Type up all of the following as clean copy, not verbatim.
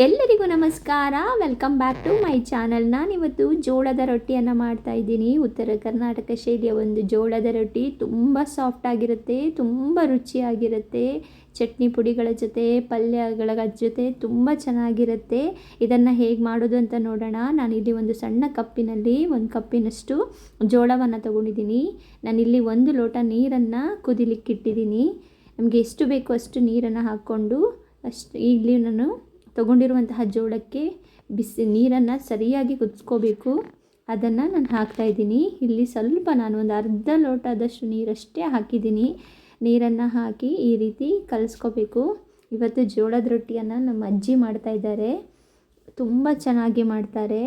ಎಲ್ಲರಿಗೂ ನಮಸ್ಕಾರ. Welcome back to my channel. ನಾನಿವತ್ತು ಜೋಳದ ರೊಟ್ಟಿಯನ್ನು ಮಾಡ್ತಾ ಇದ್ದೀನಿ. ಉತ್ತರ ಕರ್ನಾಟಕ ಶೈಲಿಯ ಒಂದು ಜೋಳದ ರೊಟ್ಟಿ ತುಂಬ ಸಾಫ್ಟ್ ಆಗಿರುತ್ತೆ, ತುಂಬ ರುಚಿಯಾಗಿರುತ್ತೆ. ಚಟ್ನಿ ಪುಡಿಗಳ ಜೊತೆ, ಪಲ್ಯಗಳ ಜೊತೆ ತುಂಬ ಚೆನ್ನಾಗಿರುತ್ತೆ. ಇದನ್ನು ಹೇಗೆ ಮಾಡೋದು ಅಂತ ನೋಡೋಣ. ನಾನಿಲ್ಲಿ ಒಂದು ಸಣ್ಣ ಕಪ್ಪಿನಲ್ಲಿ 1 ಕಪ್ಪಿನಷ್ಟು ಜೋಳವನ್ನು ತೊಗೊಂಡಿದ್ದೀನಿ. ನಾನಿಲ್ಲಿ 1 ಲೋಟ ನೀರನ್ನು ಕುದಿಲಿಕ್ಕಿಟ್ಟಿದ್ದೀನಿ. ನಮಗೆ ಎಷ್ಟು ಬೇಕೋ ಅಷ್ಟು ನೀರನ್ನು ಹಾಕ್ಕೊಂಡು ಇಲ್ಲಿ ನಾನು ತೊಗೊಂಡಿರುವಂತಹ ಜೋಳಕ್ಕೆ ಬಿಸಿ ನೀರನ್ನು ಸರಿಯಾಗಿ ಕುದಿಸ್ಕೋಬೇಕು. ಅದನ್ನು ನಾನು ಹಾಕ್ತಾಯಿದ್ದೀನಿ. ಇಲ್ಲಿ ಸ್ವಲ್ಪ ನಾನು ಒಂದು ಅರ್ಧ ಲೋಟದಷ್ಟು ನೀರಷ್ಟೇ ಹಾಕಿದ್ದೀನಿ. ನೀರನ್ನು ಹಾಕಿ ಈ ರೀತಿ ಕಲಿಸ್ಕೋಬೇಕು. ಇವತ್ತು ಜೋಳದ ರೊಟ್ಟಿಯನ್ನು ನಮ್ಮ ಅಜ್ಜಿ ಮಾಡ್ತಾಯಿದ್ದಾರೆ. ತುಂಬ ಚೆನ್ನಾಗಿ ಮಾಡ್ತಾರೆ.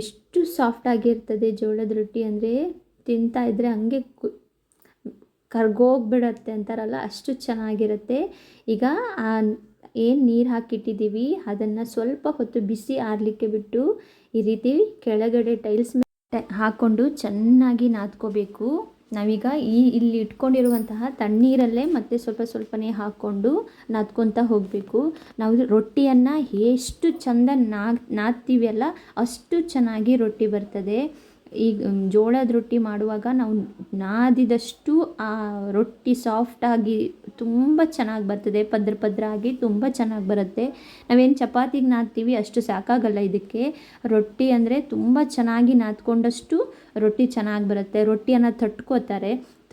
ಎಷ್ಟು ಸಾಫ್ಟಾಗಿರ್ತದೆ ಜೋಳದ ರೊಟ್ಟಿ ಅಂದರೆ ತಿಂತಾಯಿದ್ರೆ ಹಂಗೆ ಕರ್ಗೋಗ್ಬಿಡತ್ತೆ ಅಂತಾರಲ್ಲ, ಅಷ್ಟು ಚೆನ್ನಾಗಿರುತ್ತೆ. ಈಗ ಏನು ನೀರು ಹಾಕಿಟ್ಟಿದ್ದೀವಿ ಅದನ್ನು ಸ್ವಲ್ಪ ಹೊತ್ತು ಬಿಸಿ ಆರಲಿಕ್ಕೆ ಬಿಟ್ಟು ಈ ರೀತಿ ಕೆಳಗಡೆ ಟೈಲ್ಸ್ ಮೇಲೆ ಹಾಕ್ಕೊಂಡು ಚೆನ್ನಾಗಿ ನಾದ್ಕೋಬೇಕು. ನಾವೀಗ ಇಲ್ಲಿ ಇಟ್ಕೊಂಡಿರುವಂತಹ ತಣ್ಣೀರಲ್ಲೇ ಮತ್ತೆ ಸ್ವಲ್ಪನೇ ಹಾಕ್ಕೊಂಡು ನಾದ್ಕೊತಾ ಹೋಗಬೇಕು. ನಾವು ರೊಟ್ಟಿಯನ್ನು ಎಷ್ಟು ಚೆಂದ ನಾದ್ತೀವಿ ಅಲ್ಲ ಅಷ್ಟು ಚೆನ್ನಾಗಿ ರೊಟ್ಟಿ ಬರ್ತದೆ. ಈಗ ಜೋಳದ ರೊಟ್ಟಿ ಮಾಡುವಾಗ ನಾವು ನಾದಿದಷ್ಟು ಆ ರೊಟ್ಟಿ ಸಾಫ್ಟಾಗಿ ತುಂಬ ಚೆನ್ನಾಗಿ ಬರ್ತದೆ. ಪದ್ರ ಆಗಿ ತುಂಬ ಚೆನ್ನಾಗಿ ಬರುತ್ತೆ. ನಾವೇನು ಚಪಾತಿಗೆ ನಾದ್ತೀವಿ ಅಷ್ಟು ಸಾಕಾಗಲ್ಲ ಇದಕ್ಕೆ. ರೊಟ್ಟಿ ಅಂದರೆ ತುಂಬ ಚೆನ್ನಾಗಿ ನಾದ್ಕೊಂಡಷ್ಟು ರೊಟ್ಟಿ ಚೆನ್ನಾಗಿ ಬರುತ್ತೆ. ರೊಟ್ಟಿಯನ್ನು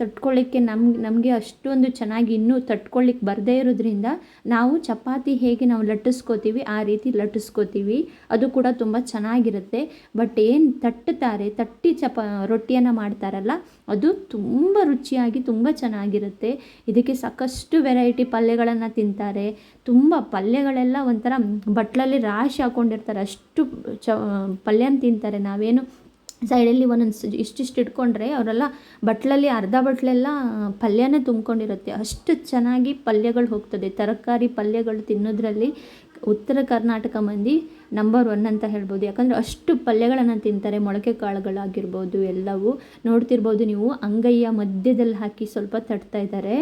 ತಟ್ಕೊಳ್ಳಿಕ್ಕೆ ನಮಗೆ ಅಷ್ಟೊಂದು ಚೆನ್ನಾಗಿ ಇನ್ನೂ ತಟ್ಕೊಳ್ಳಿಕ್ಕೆ ಬರದೇ ಇರೋದ್ರಿಂದ ನಾವು ಚಪಾತಿ ಹೇಗೆ ನಾವು ಲಟ್ಟಿಸ್ಕೋತೀವಿ ಆ ರೀತಿ ಲಟ್ಟಿಸ್ಕೋತೀವಿ. ಅದು ಕೂಡ ತುಂಬ ಚೆನ್ನಾಗಿರುತ್ತೆ. ಬಟ್ ಏನು ತಟ್ಟಿ ರೊಟ್ಟಿಯನ್ನು ಮಾಡ್ತಾರಲ್ಲ ಅದು ತುಂಬ ರುಚಿಯಾಗಿ ತುಂಬ ಚೆನ್ನಾಗಿರುತ್ತೆ. ಇದಕ್ಕೆ ಸಾಕಷ್ಟು ವೆರೈಟಿ ಪಲ್ಯಗಳನ್ನು ತಿಂತಾರೆ. ತುಂಬ ಪಲ್ಯಗಳೆಲ್ಲ ಒಂಥರ ಬಟ್ಲಲ್ಲಿ ರಾಶಿ ಹಾಕ್ಕೊಂಡಿರ್ತಾರೆ, ಅಷ್ಟು ಪಲ್ಯನ ತಿಂತಾರೆ. ನಾವೇನು ಸೈಡಲ್ಲಿ ಒಂದೊಂದು ಇಷ್ಟಿಷ್ಟು ಇಟ್ಕೊಂಡ್ರೆ ಅವರೆಲ್ಲ ಬಟ್ಲಲ್ಲಿ ಅರ್ಧ ಬಟ್ಲೆಲ್ಲ ಪಲ್ಯನೇ ತುಂಬ್ಕೊಂಡಿರುತ್ತೆ. ಅಷ್ಟು ಚೆನ್ನಾಗಿ ಪಲ್ಯಗಳು ಹೋಗ್ತದೆ. ತರಕಾರಿ ಪಲ್ಯಗಳು ತಿನ್ನೋದ್ರಲ್ಲಿ ಉತ್ತರ ಕರ್ನಾಟಕ ಮಂದಿ ನಂಬರ್ 1 ಅಂತ ಹೇಳ್ಬೋದು. ಯಾಕಂದರೆ ಅಷ್ಟು ಪಲ್ಯಗಳನ್ನು ತಿಂತಾರೆ. ಮೊಳಕೆ ಕಾಳುಗಳಾಗಿರ್ಬೋದು ಎಲ್ಲವೂ ನೋಡ್ತಿರ್ಬೋದು ನೀವು. ಅಂಗೈಯ ಮಧ್ಯದಲ್ಲಿ ಹಾಕಿ ಸ್ವಲ್ಪ ತಟ್ತಾ ಇದ್ದಾರೆ.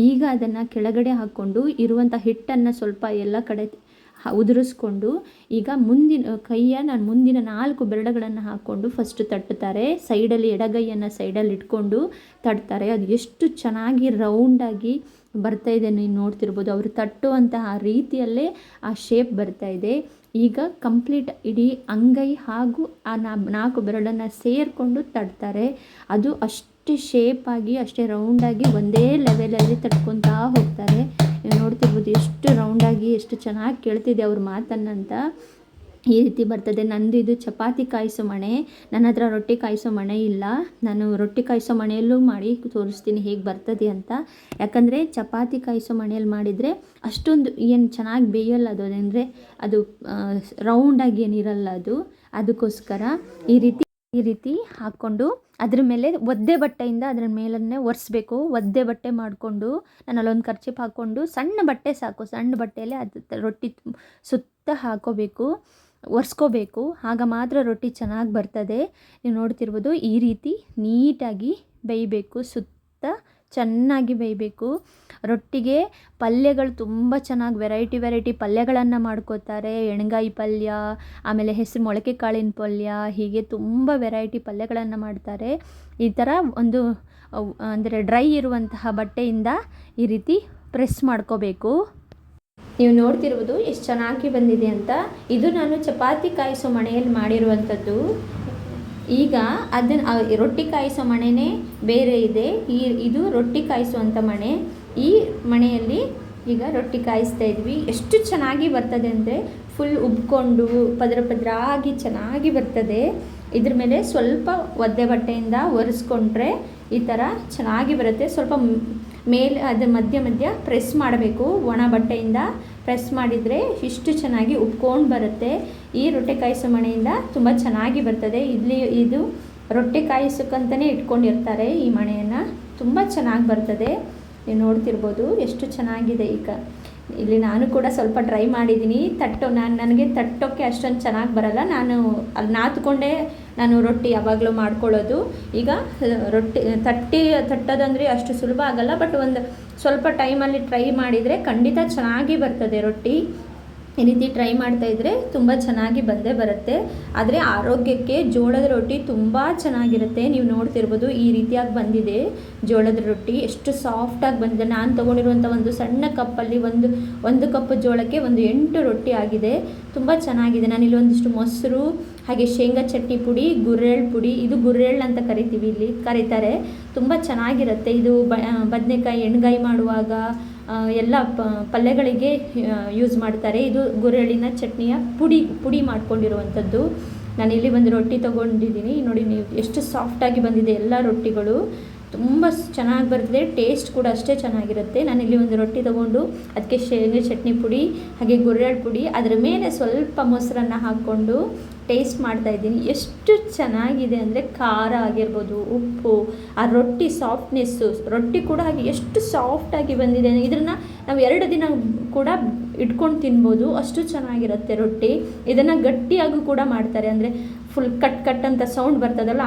ಈಗ ಅದನ್ನು ಕೆಳಗಡೆ ಹಾಕ್ಕೊಂಡು ಇರುವಂಥ ಹಿಟ್ಟನ್ನು ಸ್ವಲ್ಪ ಎಲ್ಲ ಕಡೆ ಉದುರಿಸ್ಕೊಂಡು ಈಗ ನಾನು ಮುಂದಿನ 4 ಬೆರಳುಗಳನ್ನು ಹಾಕ್ಕೊಂಡು ಫಸ್ಟ್ ತಟ್ಟುತ್ತಾರೆ. ಸೈಡಲ್ಲಿ ಎಡಗೈಯನ್ನು ಸೈಡಲ್ಲಿ ಇಟ್ಕೊಂಡು ತಟ್ತಾರೆ. ಅದು ಎಷ್ಟು ಚೆನ್ನಾಗಿ ರೌಂಡಾಗಿ ಬರ್ತಾಯಿದೆ ನೀವು ನೋಡ್ತಿರ್ಬೋದು. ಅವರು ತಟ್ಟುವಂತಹ ರೀತಿಯಲ್ಲೇ ಆ ಶೇಪ್ ಬರ್ತಾಯಿದೆ. ಈಗ ಕಂಪ್ಲೀಟ್ ಇಡೀ ಅಂಗೈ ಹಾಗೂ ಆ 4 ಬೆರಳನ್ನು ಸೇರಿಕೊಂಡು ತಟ್ತಾರೆ. ಅದು ಅಷ್ಟೇ ಶೇಪಾಗಿ ಅಷ್ಟೇ ರೌಂಡಾಗಿ ಒಂದೇ ಲೆವೆಲಲ್ಲಿ ತಟ್ಕೊತಾ ಹೋಗ್ತಾರೆ. ನೀವು ನೋಡ್ತಿರ್ಬೋದು ಎಷ್ಟು ರೌಂಡಾಗಿ ಎಷ್ಟು ಚೆನ್ನಾಗಿ ಕೇಳ್ತಿದೆ ಅವ್ರ ಮಾತನ್ನಂತ. ಈ ರೀತಿ ಬರ್ತದೆ. ನಂದು ಇದು ಚಪಾತಿ ಕಾಯಿಸೋ ಮಣೆ. ನನ್ನ ಹತ್ರ ರೊಟ್ಟಿ ಕಾಯಿಸೋ ಮಣೆ ಇಲ್ಲ. ನಾನು ರೊಟ್ಟಿ ಕಾಯಿಸೋ ಮಣೆಯಲ್ಲೂ ಮಾಡಿ ತೋರಿಸ್ತೀನಿ ಹೇಗೆ ಬರ್ತದೆ ಅಂತ. ಯಾಕಂದರೆ ಚಪಾತಿ ಕಾಯಿಸೋ ಮಣೆಯಲ್ಲಿ ಮಾಡಿದರೆ ಅಷ್ಟೊಂದು ಏನು ಚೆನ್ನಾಗಿ ಬೇಯಲ್ಲ. ಅದು ಅಂದರೆ ಅದು ರೌಂಡಾಗಿ ಏನಿರಲ್ಲ ಅದು. ಅದಕ್ಕೋಸ್ಕರ ಈ ರೀತಿ ಹಾಕ್ಕೊಂಡು ಅದ್ರ ಮೇಲೆ ಒದ್ದೆ ಬಟ್ಟೆಯಿಂದ ಅದರ ಮೇಲನ್ನೇ ಒರೆಸ್ಬೇಕು. ಒದ್ದೆ ಬಟ್ಟೆ ಮಾಡಿಕೊಂಡು ನಾನು ಅಲ್ಲೊಂದು ಕರ್ಚಿಪ್ ಹಾಕ್ಕೊಂಡು ಸಣ್ಣ ಬಟ್ಟೆ ಸಾಕು, ಸಣ್ಣ ಬಟ್ಟೆಯಲ್ಲೇ ಅದು ರೊಟ್ಟಿ ಸುತ್ತ ಹಾಕೋಬೇಕು, ಒರೆಸ್ಕೋಬೇಕು. ಆಗ ಮಾತ್ರ ರೊಟ್ಟಿ ಚೆನ್ನಾಗಿ ಬರ್ತದೆ. ನೀವು ನೋಡ್ತಿರ್ಬೋದು ಈ ರೀತಿ ನೀಟಾಗಿ ಬೇಯಬೇಕು. ಸುತ್ತ ಚೆನ್ನಾಗಿ ಬೇಯಬೇಕು. ರೊಟ್ಟಿಗೆ ಪಲ್ಯಗಳು ತುಂಬ ಚೆನ್ನಾಗಿ ವೆರೈಟಿ ಪಲ್ಯಗಳನ್ನು ಮಾಡ್ಕೋತಾರೆ. ಎಣ್ಗಾಯಿ ಪಲ್ಯ, ಆಮೇಲೆ ಹೆಸರು ಮೊಳಕೆ ಕಾಳಿನ ಪಲ್ಯ, ಹೀಗೆ ತುಂಬ ವೆರೈಟಿ ಪಲ್ಯಗಳನ್ನು ಮಾಡ್ತಾರೆ. ಈ ಥರ ಒಂದು ಅಂದರೆ ಡ್ರೈ ಇರುವಂತಹ ಬಟ್ಟೆಯಿಂದ ಈ ರೀತಿ ಪ್ರೆಸ್ ಮಾಡ್ಕೋಬೇಕು. ನೀವು ನೋಡ್ತಿರ್ಬೋದು ಎಷ್ಟು ಚೆನ್ನಾಗಿ ಬಂದಿದೆ ಅಂತ. ಇದು ನಾನು ಚಪಾತಿ ಕಾಯಿಸೋ ಮಣೆಯಲ್ಲಿ ಮಾಡಿರುವಂಥದ್ದು. ಈಗ ಅದನ್ನು ರೊಟ್ಟಿ ಕಾಯಿಸೋ ಮಣೆನೇ ಬೇರೆ ಇದೆ. ಇದು ರೊಟ್ಟಿ ಕಾಯಿಸುವಂಥ ಮಣೆ. ಈ ಮಣೆಯಲ್ಲಿ ಈಗ ರೊಟ್ಟಿ ಕಾಯಿಸ್ತಾ ಇದ್ವಿ. ಎಷ್ಟು ಚೆನ್ನಾಗಿ ಬರ್ತದೆ ಅಂದರೆ ಫುಲ್ ಉಬ್ಕೊಂಡು ಪದ್ರ ಆಗಿ ಚೆನ್ನಾಗಿ ಬರ್ತದೆ. ಇದ್ರ ಮೇಲೆ ಸ್ವಲ್ಪ ಒದ್ದೆ ಬಟ್ಟೆಯಿಂದ ಒರೆಸ್ಕೊಂಡ್ರೆ ಈ ಥರ ಚೆನ್ನಾಗಿ ಬರುತ್ತೆ. ಸ್ವಲ್ಪ ಮೇಲೆ ಅದು ಮಧ್ಯ ಪ್ರೆಸ್ ಮಾಡಬೇಕು. ಒಣ ಬಟ್ಟೆಯಿಂದ ಪ್ರೆಸ್ ಮಾಡಿದರೆ ಇಷ್ಟು ಚೆನ್ನಾಗಿ ಉಬ್ಕೊಂಡು ಬರುತ್ತೆ. ಈ ರೊಟ್ಟೆ ಕಾಯಿಸೋ ಮಣೆಯಿಂದ ತುಂಬ ಚೆನ್ನಾಗಿ ಬರ್ತದೆ. ಇದು ರೊಟ್ಟೆ ಕಾಯಿಸೋಕ್ಕಂತಲೇ ಇಟ್ಕೊಂಡಿರ್ತಾರೆ ಈ ಮಣೆಯನ್ನು. ತುಂಬ ಚೆನ್ನಾಗಿ ಬರ್ತದೆ. ನೀವು ನೋಡ್ತಿರ್ಬೋದು ಎಷ್ಟು ಚೆನ್ನಾಗಿದೆ. ಈಗ ಇಲ್ಲಿ ನಾನು ಕೂಡ ಸ್ವಲ್ಪ ಟ್ರೈ ಮಾಡಿದ್ದೀನಿ. ನನಗೆ ತಟ್ಟೋಕ್ಕೆ ಅಷ್ಟೊಂದು ಚೆನ್ನಾಗಿ ಬರಲ್ಲ. ನಾನು ಅಲ್ಲಿ ನಾದ್ಕೊಂಡೇ ನಾನು ರೊಟ್ಟಿ ಯಾವಾಗಲೂ ಮಾಡ್ಕೊಳ್ಳೋದು. ಈಗ ರೊಟ್ಟಿ ತಟ್ಟೋದಂದರೆ ಅಷ್ಟು ಸುಲಭ ಆಗಲ್ಲ. ಬಟ್ ಒಂದು ಸ್ವಲ್ಪ ಟೈಮಲ್ಲಿ ಟ್ರೈ ಮಾಡಿದರೆ ಖಂಡಿತ ಚೆನ್ನಾಗಿ ಬರ್ತದೆ ರೊಟ್ಟಿ. ಈ ರೀತಿ ಟ್ರೈ ಮಾಡ್ತಾಯಿದ್ರೆ ತುಂಬ ಚೆನ್ನಾಗಿ ಬಂದೇ ಬರುತ್ತೆ. ಆದರೆ ಆರೋಗ್ಯಕ್ಕೆ ಜೋಳದ ರೊಟ್ಟಿ ತುಂಬ ಚೆನ್ನಾಗಿರುತ್ತೆ. ನೀವು ನೋಡ್ತಿರ್ಬೋದು ಈ ರೀತಿಯಾಗಿ ಬಂದಿದೆ ಜೋಳದ ರೊಟ್ಟಿ, ಎಷ್ಟು ಸಾಫ್ಟಾಗಿ ಬಂದಿದೆ. ನಾನು ತೊಗೊಂಡಿರುವಂಥ ಒಂದು ಸಣ್ಣ ಕಪ್ಪಲ್ಲಿ ಒಂದು ಕಪ್ ಜೋಳಕ್ಕೆ 8 ರೊಟ್ಟಿ ಆಗಿದೆ. ತುಂಬ ಚೆನ್ನಾಗಿದೆ. ನಾನಿಲ್ಲಿ ಒಂದಿಷ್ಟು ಮೊಸರು, ಹಾಗೆ ಶೇಂಗಾ ಚಟ್ನಿ ಪುಡಿ, ಗುರೆಳ್ಳು ಪುಡಿ, ಇದು ಗುರೆಳ್ಳು ಅಂತ ಕರಿತೀವಿ, ಇಲ್ಲಿ ಕರೀತಾರೆ. ತುಂಬ ಚೆನ್ನಾಗಿರುತ್ತೆ ಇದು. ಬದನೆಕಾಯಿ ಎಣ್ಗಾಯಿ ಮಾಡುವಾಗ ಎಲ್ಲ ಪಲ್ಯಗಳಿಗೆ ಯೂಸ್ ಮಾಡ್ತಾರೆ. ಇದು ಗುರೆಳ್ಳಿನ ಚಟ್ನಿಯ ಪುಡಿ ಮಾಡ್ಕೊಂಡಿರುವಂಥದ್ದು. ನಾನಿಲ್ಲಿ ಒಂದು ರೊಟ್ಟಿ ತೊಗೊಂಡಿದ್ದೀನಿ ನೋಡಿ, ನೀವು ಎಷ್ಟು ಸಾಫ್ಟಾಗಿ ಬಂದಿದೆ ಎಲ್ಲ ರೊಟ್ಟಿಗಳು. ತುಂಬ ಚೆನ್ನಾಗಿ ಬರ್ತದೆ, ಟೇಸ್ಟ್ ಕೂಡ ಅಷ್ಟೇ ಚೆನ್ನಾಗಿರುತ್ತೆ. ನಾನಿಲ್ಲಿ ಒಂದು ರೊಟ್ಟಿ ತೊಗೊಂಡು ಅದಕ್ಕೆ ಶೇಂಗಾ ಚಟ್ನಿ ಪುಡಿ ಹಾಗೆ ಗುರೆಳ್ಳು ಪುಡಿ, ಅದರ ಮೇಲೆ ಸ್ವಲ್ಪ ಮೊಸರನ್ನು ಹಾಕ್ಕೊಂಡು ಟೇಸ್ಟ್ ಮಾಡ್ತಾಯಿದ್ದೀನಿ. ಎಷ್ಟು ಚೆನ್ನಾಗಿದೆ ಅಂದರೆ ಖಾರ ಆಗಿರ್ಬೋದು, ಉಪ್ಪು, ಆ ರೊಟ್ಟಿ ಸಾಫ್ಟ್ನೆಸ್ಸು, ರೊಟ್ಟಿ ಕೂಡ ಹಾಗೆ ಎಷ್ಟು ಸಾಫ್ಟಾಗಿ ಬಂದಿದೆ. ಇದನ್ನು ನಾವು 2 ದಿನ ಕೂಡ ಇಟ್ಕೊಂಡು ತಿನ್ಬೋದು, ಅಷ್ಟು ಚೆನ್ನಾಗಿರುತ್ತೆ ರೊಟ್ಟಿ. ಇದನ್ನು ಗಟ್ಟಿಯಾಗೂ ಕೂಡ ಮಾಡ್ತಾರೆ, ಅಂದರೆ ಫುಲ್ ಕಟ್ ಅಂತ ಸೌಂಡ್ ಬರ್ತದಲ್ಲ,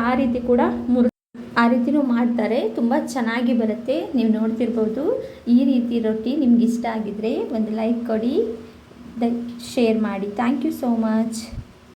ಆ ರೀತಿನೂ ಮಾಡ್ತಾರೆ. ತುಂಬ ಚೆನ್ನಾಗಿ ಬರುತ್ತೆ. ನೀವು ನೋಡ್ತಿರ್ಬೋದು. ಈ ರೀತಿ ರೊಟ್ಟಿ ನಿಮ್ಗೆ ಇಷ್ಟ ಆಗಿದ್ರೆ ಒಂದು ಲೈಕ್ ಕೊಡಿ, ಶೇರ್ ಮಾಡಿ. Thank you so much.